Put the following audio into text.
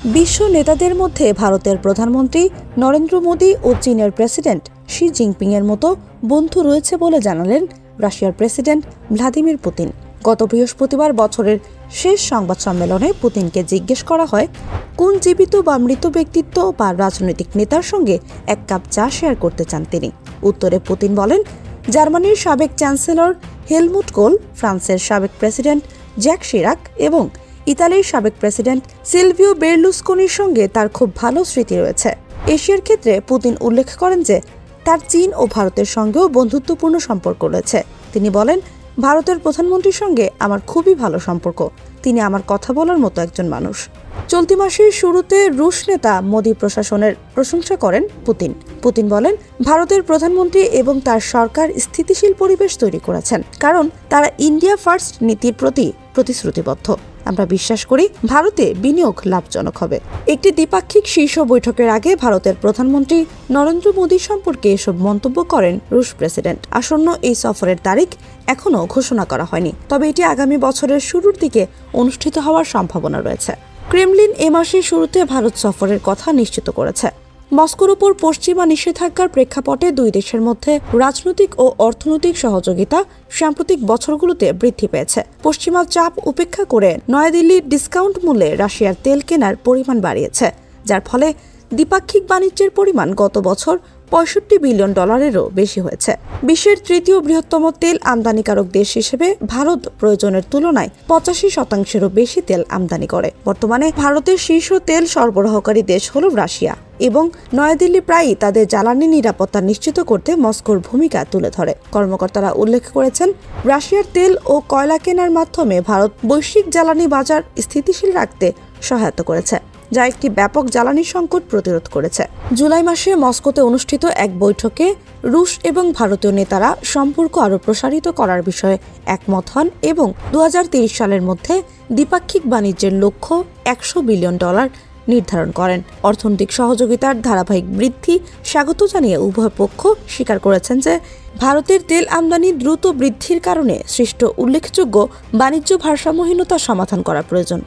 বিশ্ব নেতাদের মধ্যে ভারতের প্রধানমন্ত্রী নরেন্দ্র মোদী ও চীনের প্রেসিডেন্ট শি জিনপিং এর মতো বন্ধু রয়েছে বলে জানালেন রাশিয়ার প্রেসিডেন্ট ভ্লাদিমির পুতিন। গত বৃহস্পতিবার বছরের শেষ সংবাদ সম্মেলনে পুতিনকে জিজ্ঞেস করা হয়, কোন জীবিত বা মৃত ব্যক্তিত্ব বা রাজনৈতিক নেতার সঙ্গে এক কাপ চা শেয়ার করতে চান তিনি। উত্তরে পুতিন বলেন, জার্মানির সাবেক চ্যান্সেলর হেলমুট কোল, ফ্রান্সের সাবেক প্রেসিডেন্ট জ্যাক শিরাক এবং ইতালির সাবেক প্রেসিডেন্ট সিলভিও বেরলুসকোনির সঙ্গে তার খুব ভালো স্মৃতি রয়েছে। এশিয়ার ক্ষেত্রে পুতিন উল্লেখ করেন যে তার চীন ও ভারতের সঙ্গেও বন্ধুত্বপূর্ণ সম্পর্ক রয়েছে। তিনি বলেন, ভারতের প্রধানমন্ত্রীর সঙ্গে আমার খুবই ভালো সম্পর্ক, তিনি আমার কথা বলার মতো একজন মানুষ। চলতি মাসের শুরুতে রুশ নেতা মোদী প্রশাসনের প্রশংসা করেন পুতিন বলেন, ভারতের প্রধানমন্ত্রী এবং তার সরকার স্থিতিশীল পরিবেশ তৈরি করেছেন, কারণ তারা ইন্ডিয়া ফার্স্ট নীতির প্রতি প্রতিশ্রুতিবদ্ধ। আমরা বিশ্বাস করি ভারতে বিনিয়োগ লাভজনক হবে। একটি দ্বিপাক্ষিক শীর্ষ বৈঠকের আগে ভারতের প্রধানমন্ত্রী নরেন্দ্র মোদী সম্পর্কে এসব মন্তব্য করেন রুশ প্রেসিডেন্ট। আসন্ন এই সফরের তারিখ এখনও ঘোষণা করা হয়নি, তবে এটি আগামী বছরের শুরুর দিকে অনুষ্ঠিত হওয়ার সম্ভাবনা রয়েছে। ক্রেমলিন এ মাসের শুরুতে ভারত সফরের কথা নিশ্চিত করেছে। মস্কোর উপর পশ্চিমা নিষেধাজ্ঞার প্রেক্ষাপটে দুই দেশের মধ্যে রাজনৈতিক ও অর্থনৈতিক সহযোগিতা সাম্প্রতিক বছরগুলোতে বৃদ্ধি পেয়েছে। পশ্চিমা চাপ উপেক্ষা করে নয়াদিল্লি ডিসকাউন্ট মূল্যে রাশিয়ার তেল কেনার পরিমাণ বাড়িয়েছে, যার ফলে দ্বিপাক্ষিক বাণিজ্যের পরিমাণ গত বছর $65 বিলিয়নেরও বেশি হয়েছে। বিশ্বের তৃতীয় বৃহত্তম তেল আমদানিকারক দেশ হিসেবে ভারত প্রয়োজনের তুলনায় 85%-এরও বেশি তেল আমদানি করে। বর্তমানে ভারতের শীর্ষ তেল সরবরাহকারী দেশ হল রাশিয়া, এবং নয়াদিল্লি প্রায়ই তাদের জ্বালানি নিরাপত্তা নিশ্চিত করতে মস্কোর ভূমিকা তুলে ধরে। কর্মকর্তারা উল্লেখ করেছেন, রাশিয়ার তেল ও কয়লা কেনার মাধ্যমে ভারত বৈশ্বিক জ্বালানি বাজার স্থিতিশীল রাখতে সহায়তা করেছে, যা একটি ব্যাপক জ্বালানি সংকট প্রতিরোধ করেছে। জুলাই মাসে মস্কোতে অনুষ্ঠিত এক বৈঠকে রুশ এবং ভারতীয় নেতারা সম্পর্ক আরও প্রসারিত করার বিষয়ে একমত হন এবং 2030 সালের মধ্যে দ্বিপাক্ষিক বাণিজ্যের লক্ষ্য $100 বিলিয়ন নির্ধারণ করেন। অর্থনৈতিক সহযোগিতার ধারাবাহিক বৃদ্ধি স্বাগত জানিয়ে উভয় পক্ষ স্বীকার করেছেন যে ভারতের তেল আমদানি দ্রুত বৃদ্ধির কারণে সৃষ্ট উল্লেখযোগ্য বাণিজ্য ভারসাম্যহীনতা সমাধান করা প্রয়োজন।